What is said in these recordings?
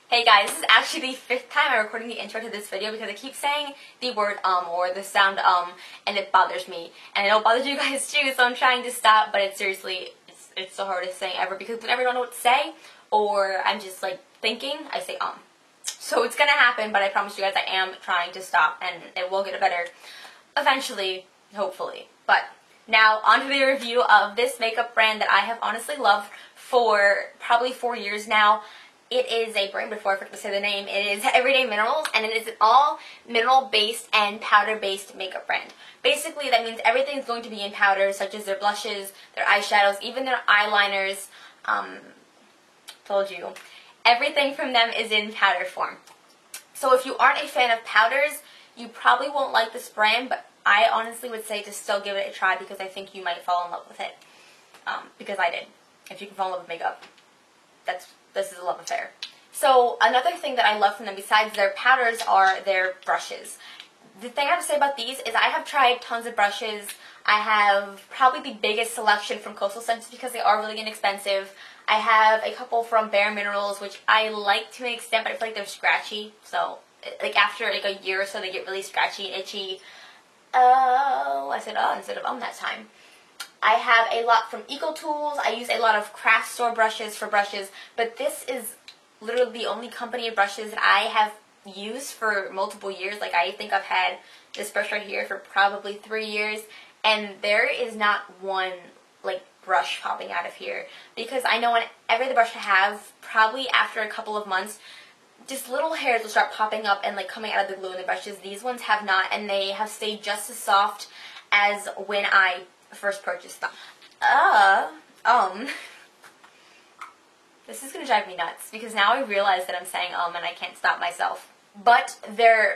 Hey guys, this is actually the 5th time I'm recording the intro to this video because I keep saying the word or the sound and it bothers me. And I know it bothers you guys too, so I'm trying to stop, but it's the hardest thing ever because whenever I don't know what to say or I'm just like thinking, I say So it's gonna happen, but I promise you guys I am trying to stop and it will get better eventually, hopefully. But now onto the review of this makeup brand that I have honestly loved for probably 4 years now. It is a brand, before I forget to say the name, it is Everyday Minerals, and it is an all mineral-based and powder-based makeup brand. Basically, that means everything is going to be in powders, such as their blushes, their eyeshadows, even their eyeliners. Told you. Everything from them is in powder form. So if you aren't a fan of powders, you probably won't like this brand, but I honestly would say to still give it a try because I think you might fall in love with it. Because I did. If you can fall in love with makeup, this is a love affair. So another thing that I love from them besides their powders are their brushes. The thing I have to say about these is I have tried tons of brushes. I have probably the biggest selection from Coastal Scents because they are really inexpensive. I have a couple from Bare Minerals, which I like to an extent, but I feel like they're scratchy. So like after like a year or so, they get really scratchy and itchy. Oh, I said instead of that time. I have a lot from EcoTools. I use a lot of craft store brushes for brushes, but this is literally the only company of brushes that I have used for multiple years. Like I think I've had this brush right here for probably 3 years, and there is not one like brush popping out of here because I know whenever the brush I have, probably after a couple of months, just little hairs will start popping up and like coming out of the glue in the brushes. These ones have not, and they have stayed just as soft as when I first purchased them. This is gonna drive me nuts because now I realize that I'm saying and I can't stop myself. But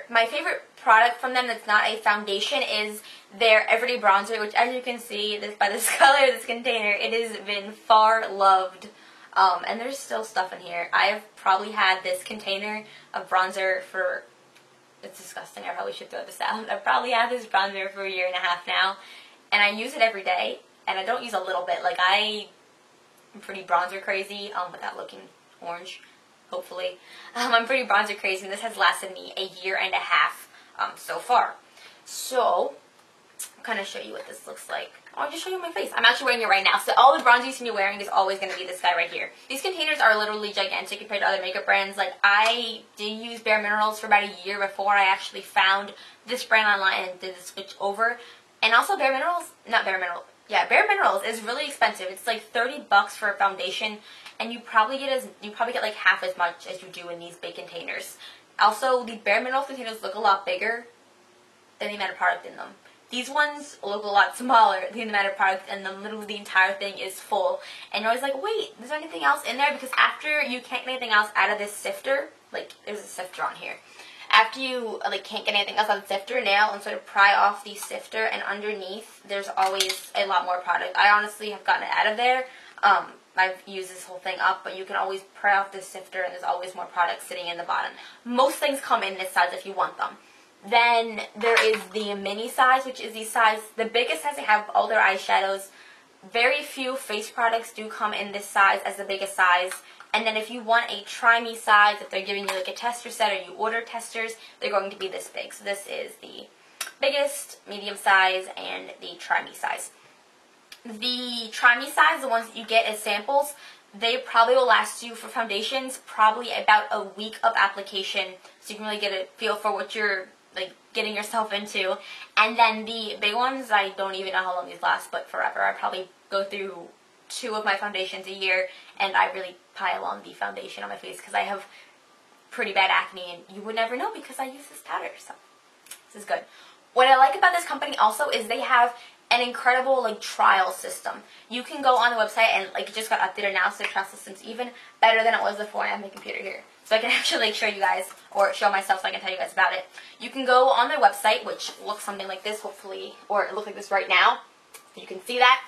my favorite product from them that's not a foundation is their Everyday Bronzer, which as you can see by this color, this container, it has been far loved. And there's still stuff in here. I've probably had this container of bronzer for, it's disgusting, I probably should throw this out. I've probably had this bronzer for 1.5 years now. And I use it every day, and I don't use a little bit. Like, I'm pretty bronzer crazy, without looking orange, hopefully. I'm pretty bronzer crazy, and this has lasted me 1.5 years so far. So, I'll kind of show you what this looks like. I'll just show you my face. I'm actually wearing it right now, so all the bronzer you see me wearing is always going to be this guy right here. These containers are literally gigantic compared to other makeup brands. Like, I did use Bare Minerals for about 1 year before I actually found this brand online and did the switch over. And also Bare Minerals is really expensive. It's like $30 for a foundation, and you probably get like half as much as you do in these big containers. Also, the Bare Minerals containers look a lot bigger than the amount of product in them. These ones look a lot smaller than the amount of product in them. Literally the entire thing is full. And you're always like, wait, is there anything else in there? Because after you can't get anything else out of this sifter, like there's a sifter on here. After you like can't get anything else on the sifter, nail and sort of pry off the sifter, and underneath there's always a lot more product. I honestly have gotten it out of there. I've used this whole thing up, but you can always pry off the sifter and there's always more product sitting in the bottom. Most things come in this size if you want them. Then there is the mini size, which is the size, the biggest size they have all their eyeshadows. Very few face products do come in this size as the biggest size. And then if you want a try me size, if they're giving you like a tester set or you order testers, they're going to be this big. So this is the biggest, medium size, and the try me size. The try me size, the ones that you get as samples, they probably will last you for foundations probably about a week of application. So you can really get a feel for what you're like getting yourself into. And then the big ones, I don't even know how long these last, but forever. I probably go through 2 of my foundations a year, and I really pile on the foundation on my face because I have pretty bad acne, and you would never know because I use this powder, so this is good. What I like about this company also is they have an incredible like trial system. You can go on the website, and like it just got updated now, so the trial system's even better than it was before. I have my computer here, so I can actually like show you guys, or show myself so I can tell you guys about it. You can go on their website, which looks something like this, hopefully, or it looks like this right now. You can see that.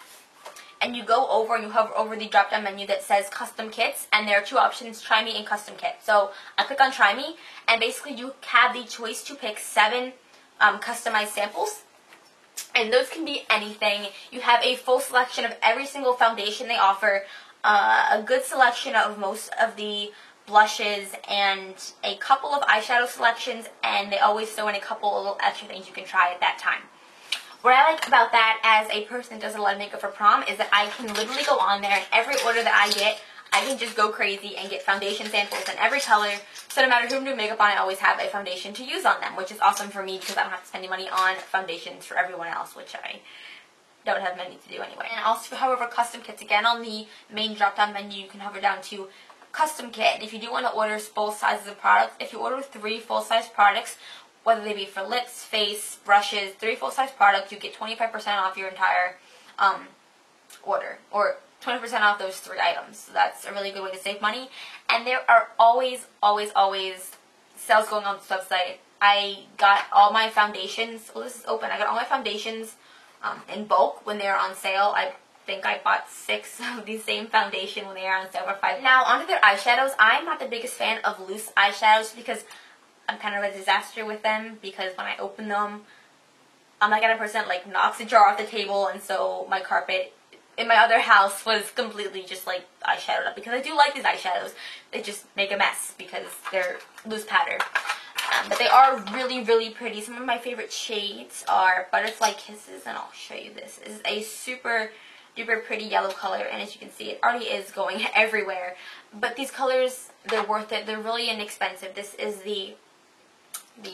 And you go over and you hover over the drop-down menu that says Custom Kits, and there are 2 options, Try Me and Custom Kit. So I click on Try Me, and basically you have the choice to pick 7 customized samples, and those can be anything. You have a full selection of every single foundation they offer, a good selection of most of the blushes, and a couple of eyeshadow selections, and they always throw in a couple of little extra things you can try at that time. What I like about that as a person that does a lot of makeup for prom is that I can literally go on there, and every order that I get, I can just go crazy and get foundation samples in every color, so no matter who I'm doing makeup on, I always have a foundation to use on them, which is awesome for me because I don't have to spend any money on foundations for everyone else, which I don't have many to do anyway. And also, however, custom kits, again, on the main drop-down menu, you can hover down to custom kit. If you do want to order full sizes of products, if you order 3 full-size products, whether they be for lips, face, brushes, 3 full-size products, you get 25% off your entire order, or 20% off those 3 items. So that's a really good way to save money. And there are always, always, always sales going on this website. I got all my foundations, well, this is open, I got all my foundations in bulk when they were on sale. I think I bought 6 of the same foundation when they were on sale for $5. Now, onto their eyeshadows. I'm not the biggest fan of loose eyeshadows because I'm kind of a disaster with them, because when I open them, I'm that kind of person that like knocks a jar off the table, and so my carpet in my other house was completely just like eyeshadowed up, because I do like these eyeshadows. They just make a mess because they're loose powder. But they are really, really pretty. Some of my favorite shades are Butterfly Kisses, and I'll show you this. This is a super duper pretty yellow color, and as you can see, it already is going everywhere. But these colors, they're worth it. They're really inexpensive. This is the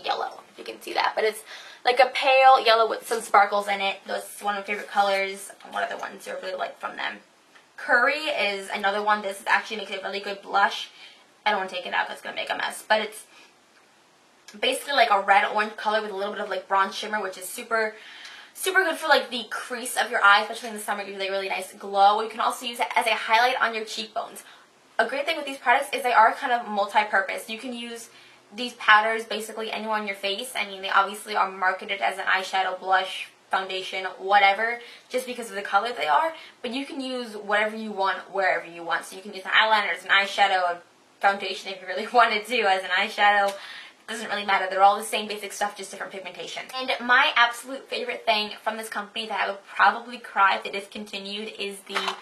yellow, if you can see that. But it's like a pale yellow with some sparkles in it. That's one of my favorite colors. What other ones do I really like from them? Curry is another one. This actually makes a really good blush. I don't want to take it out because it's going to make a mess. But it's basically like a red-orange color with a little bit of like bronze shimmer, which is super good for like the crease of your eye, especially in the summer. It gives you a really nice glow. You can also use it as a highlight on your cheekbones. A great thing with these products is they are kind of multi-purpose. You can use these powders basically anywhere on your face. I mean, they obviously are marketed as an eyeshadow, blush, foundation, whatever, just because of the color they are. But you can use whatever you want, wherever you want. So you can use an eyeliner as an eyeshadow, a foundation if you really wanted to as an eyeshadow. Doesn't really matter. They're all the same basic stuff, just different pigmentation. And my absolute favorite thing from this company that I would probably cry if they discontinued is the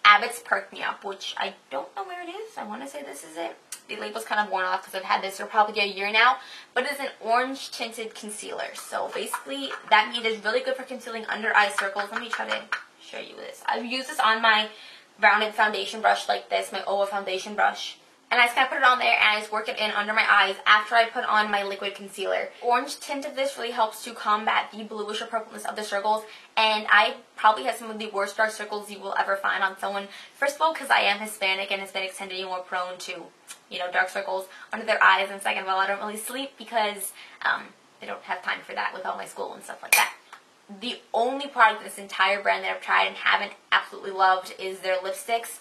Abbott's Perk Me Up, which I don't know where it is. I want to say this is it. The label's kind of worn off because I've had this for probably a year now, but it's an orange tinted concealer. So basically that means it's really good for concealing under eye circles. Let me try to show you this. I've used this on my rounded foundation brush like this, my OWA foundation brush. And I just kind of put it on there and I just work it in under my eyes after I put on my liquid concealer. Orange tint of this really helps to combat the bluish or purpleness of the circles. And I probably have some of the worst dark circles you will ever find on someone. First of all, because I am Hispanic, and Hispanics tend to be more prone to, you know, dark circles under their eyes. And second of all, I don't really sleep because I don't have time for that with all my school and stuff like that. The only product in this entire brand that I've tried and haven't absolutely loved is their lipsticks,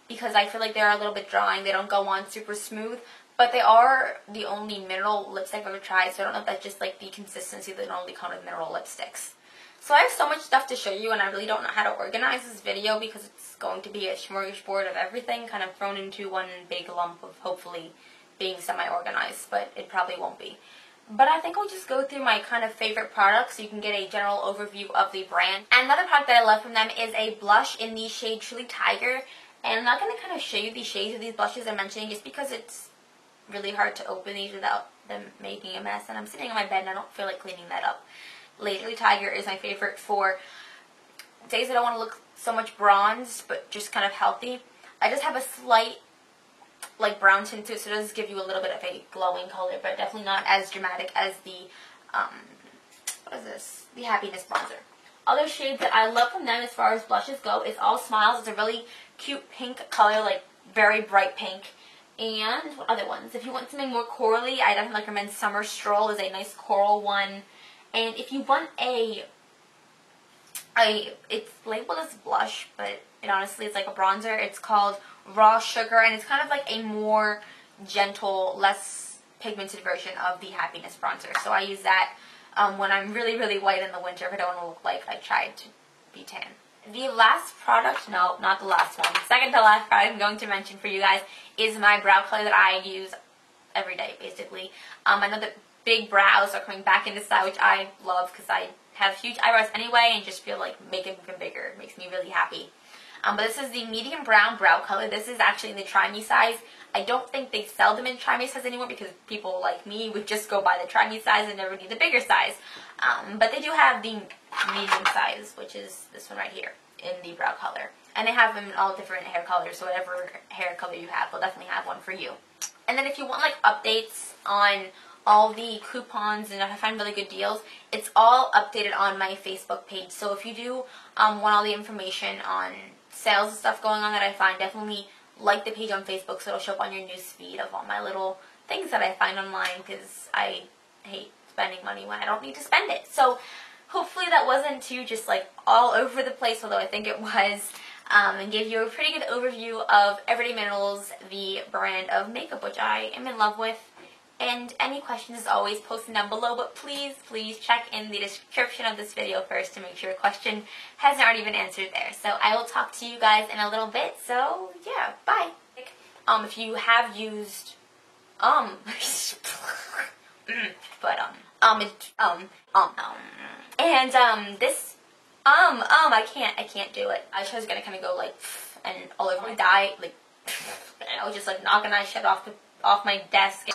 because I feel like they're a little bit drying. They don't go on super smooth, but they are the only mineral lipstick I've ever tried, so I don't know if that's just like the consistency that only come with mineral lipsticks. So I have so much stuff to show you, and I really don't know how to organize this video because it's going to be a smorgasbord of everything kind of thrown into one big lump of hopefully being semi-organized, but it probably won't be. But I think I'll just go through my kind of favorite products so you can get a general overview of the brand. And another product that I love from them is a blush in the shade Truly Tiger. And I'm not going to kind of show you the shades of these blushes I'm mentioning just because it's really hard to open these without them making a mess. And I'm sitting on my bed and I don't feel like cleaning that up. Truly Tiger is my favorite for days that I don't want to look so much bronze, but just kind of healthy. I just have a slight like brown tint to it, so it does give you a little bit of a glowing color, but definitely not as dramatic as the, what is this? The Happiness Bronzer. Other shades that I love from them as far as blushes go is All Smiles. It's a really cute pink color, like very bright pink. And what other ones? If you want something more corally, I definitely recommend Summer Stroll is a nice coral one. And if you want it's labeled as blush, but it honestly is like a bronzer. It's called Raw Sugar, and it's kind of like a more gentle, less pigmented version of the Happiness Bronzer. So I use that when I'm really, really white in the winter, if I don't want to look like I tried to be tan. The last product, no, not the last one, second to last product I'm going to mention for you guys is my brow color that I use every day, basically. I know that big brows are coming back into style, which I love because I have huge eyebrows anyway and just feel like make them even bigger. It makes me really happy. But this is the medium brown brow color. This is actually in the Try Me size. I don't think they sell them in Try Me size anymore because people like me would just go buy the Try Me size and never need the bigger size. But they do have the medium size, which is this one right here in the brow color. And they have them in all different hair colors, so whatever hair color you have, they'll definitely have one for you. And then if you want like updates on all the coupons and if I find really good deals, it's all updated on my Facebook page. So if you do want all the information on sales and stuff going on that I find, definitely like the page on Facebook so it'll show up on your news feed of all my little things that I find online, because I hate spending money when I don't need to spend it. So hopefully that wasn't too just like all over the place, although I think it was, and gave you a pretty good overview of Everyday Minerals, the brand of makeup which I am in love with. And any questions, as always, post them down below, but please check in the description of this video first to make sure a question hasn't already been answered there. So I will talk to you guys in a little bit, so yeah, bye. If you have used, this, I can't do it. I was gonna kind of go like, and all over my dye, like, and I was just like knocking that shit off my desk.